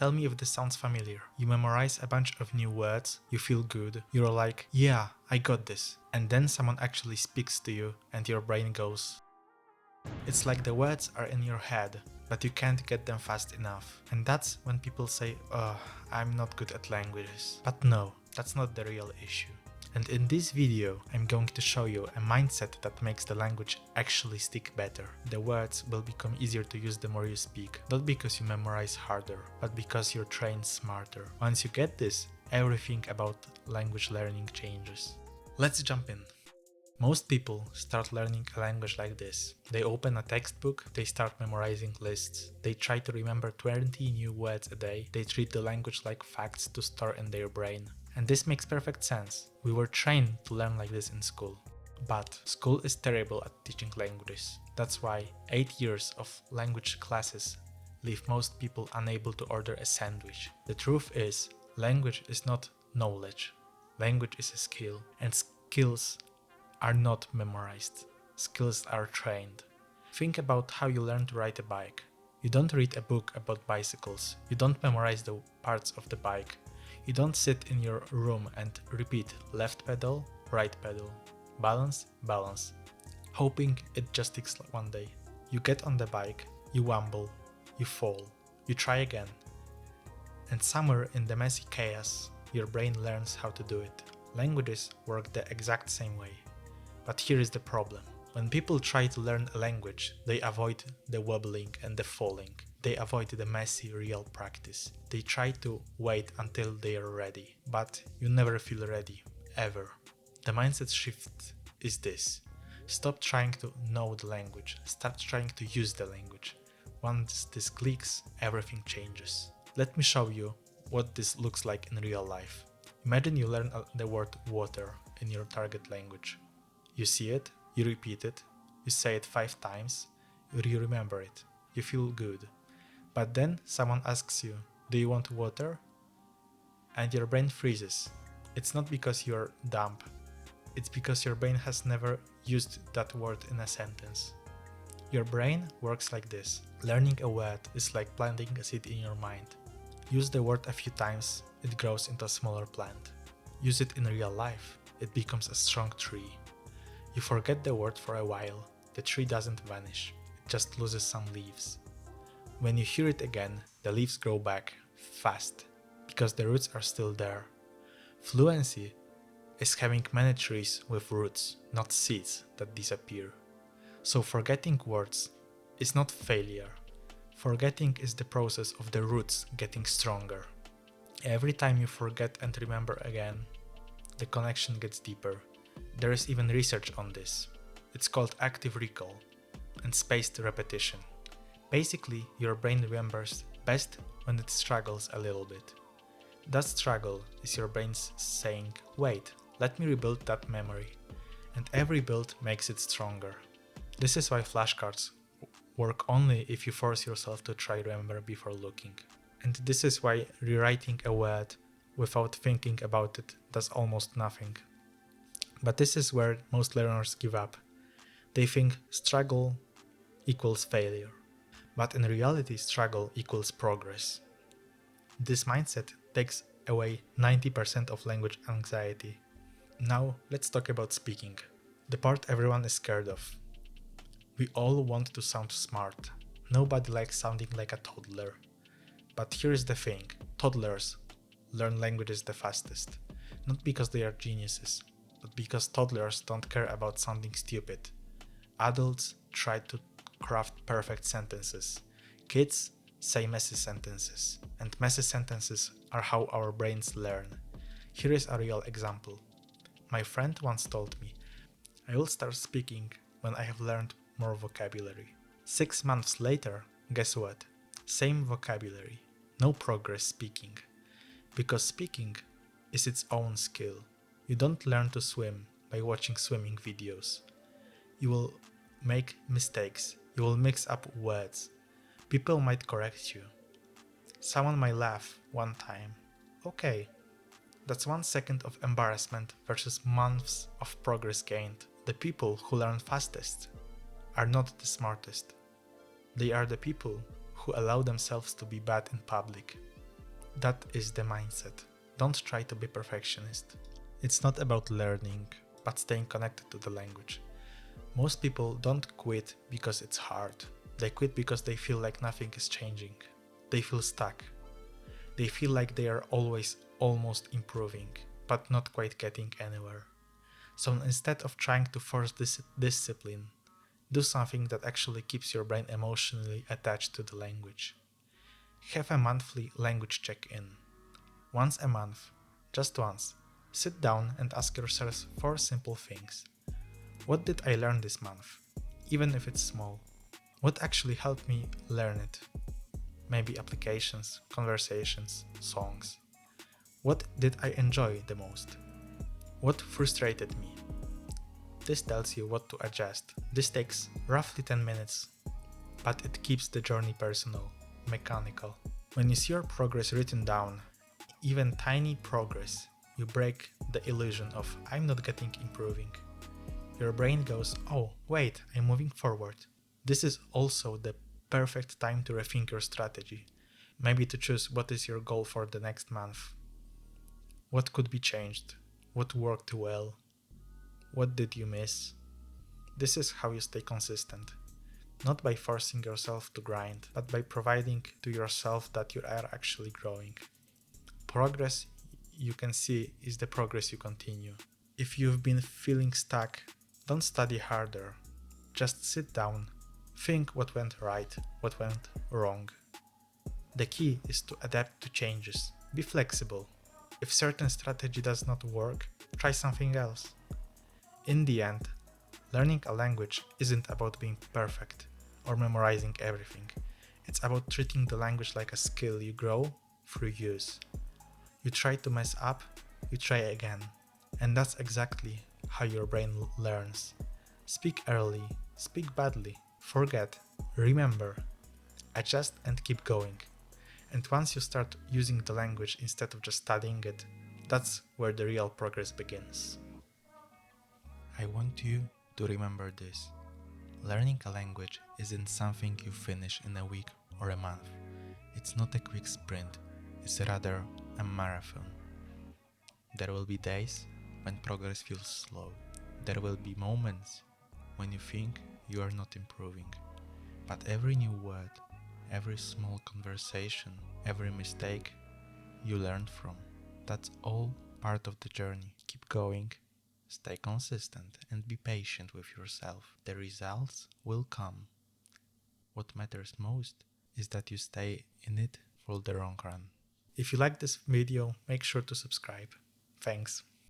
Tell me if this sounds familiar. You memorize a bunch of new words, you feel good, you're like, yeah, I got this. And then someone actually speaks to you and your brain goes. It's like the words are in your head, but you can't get them fast enough. And that's when people say, oh, I'm not good at languages. But no, that's not the real issue. And in this video, I'm going to show you a mindset that makes the language actually stick better. The words will become easier to use the more you speak, not because you memorize harder, but because you're trained smarter. Once you get this, everything about language learning changes. Let's jump in. Most people start learning a language like this. They open a textbook, they start memorizing lists, they try to remember 20 new words a day, they treat the language like facts to store in their brain. And this makes perfect sense. We were trained to learn like this in school. But school is terrible at teaching languages. That's why 8 years of language classes leave most people unable to order a sandwich. The truth is, language is not knowledge. Language is a skill, and skills are not memorized. Skills are trained. Think about how you learn to ride a bike. You don't read a book about bicycles. You don't memorize the parts of the bike. You don't sit in your room and repeat left pedal, right pedal, balance, balance, hoping it just sticks one day. You get on the bike, you wobble, you fall, you try again. And somewhere in the messy chaos, your brain learns how to do it. Languages work the exact same way. But here is the problem. When people try to learn a language, they avoid the wobbling and the falling. They avoid the messy, real practice. They try to wait until they are ready. But you never feel ready, ever. The mindset shift is this. Stop trying to know the language. Start trying to use the language. Once this clicks, everything changes. Let me show you what this looks like in real life. Imagine you learn the word water in your target language. You see it, you repeat it, you say it 5 times, you remember it, you feel good. But then someone asks you, do you want water? And your brain freezes. It's not because you're dumb, it's because your brain has never used that word in a sentence. Your brain works like this. Learning a word is like planting a seed in your mind. Use the word a few times, it grows into a smaller plant. Use it in real life, it becomes a strong tree. You forget the word for a while, the tree doesn't vanish, it just loses some leaves. When you hear it again, the leaves grow back, fast, because the roots are still there. Fluency is having many trees with roots, not seeds that disappear. So forgetting words is not failure. Forgetting is the process of the roots getting stronger. Every time you forget and remember again, the connection gets deeper. There is even research on this. It's called active recall and spaced repetition. Basically, your brain remembers best when it struggles a little bit. That struggle is your brain's saying, wait, let me rebuild that memory. And every build makes it stronger. This is why flashcards work only if you force yourself to try remember before looking. And this is why rewriting a word without thinking about it does almost nothing. But this is where most learners give up. They think struggle equals failure. But in reality, struggle equals progress. This mindset takes away 90% of language anxiety. Now, let's talk about speaking. The part everyone is scared of. We all want to sound smart. Nobody likes sounding like a toddler. But here's the thing. Toddlers learn languages the fastest. Not because they are geniuses, but because toddlers don't care about sounding stupid. Adults try to craft perfect sentences. Kids say messy sentences, and messy sentences are how our brains learn. Here is a real example. My friend once told me, I will start speaking when I have learned more vocabulary. 6 months later, guess what? Same vocabulary, no progress speaking. Because speaking is its own skill. You don't learn to swim by watching swimming videos. You will make mistakes. You will mix up words. People might correct you. Someone might laugh one time. Okay, that's 1 second of embarrassment versus months of progress gained. The people who learn fastest are not the smartest. They are the people who allow themselves to be bad in public. That is the mindset. Don't try to be perfectionist. It's not about learning, but staying connected to the language. Most people don't quit because it's hard. They quit because they feel like nothing is changing. They feel stuck. They feel like they are always almost improving, but not quite getting anywhere. So instead of trying to force discipline, do something that actually keeps your brain emotionally attached to the language. Have a monthly language check-in. Once a month, just once, sit down and ask yourself 4 simple things. What did I learn this month? Even if it's small. What actually helped me learn it? Maybe applications, conversations, songs. What did I enjoy the most? What frustrated me? This tells you what to adjust. This takes roughly 10 minutes, but it keeps the journey personal, mechanical. When you see your progress written down, even tiny progress, you break the illusion of I'm not getting improving. Your brain goes, oh, wait, I'm moving forward. This is also the perfect time to rethink your strategy. Maybe to choose what is your goal for the next month. What could be changed? What worked well? What did you miss? This is how you stay consistent. Not by forcing yourself to grind, but by providing to yourself that you are actually growing. Progress you can see is the progress you continue. If you've been feeling stuck, don't study harder. Just sit down, think what went right, what went wrong. The key is to adapt to changes. Be flexible. If certain strategy does not work, try something else. In the end, learning a language isn't about being perfect or memorizing everything. It's about treating the language like a skill you grow through use. You try to mess up, you try again. And that's exactly how your brain learns. Speak early, speak badly, forget, remember, adjust and keep going. And once you start using the language instead of just studying it, that's where the real progress begins. I want you to remember this. Learning a language isn't something you finish in a week or a month. It's not a quick sprint, it's rather a marathon. There will be days when progress feels slow. There will be moments when you think you are not improving. But every new word, every small conversation, every mistake you learned from, that's all part of the journey. Keep going, stay consistent, and be patient with yourself. The results will come. What matters most is that you stay in it for the long run. If you like this video, make sure to subscribe. Thanks.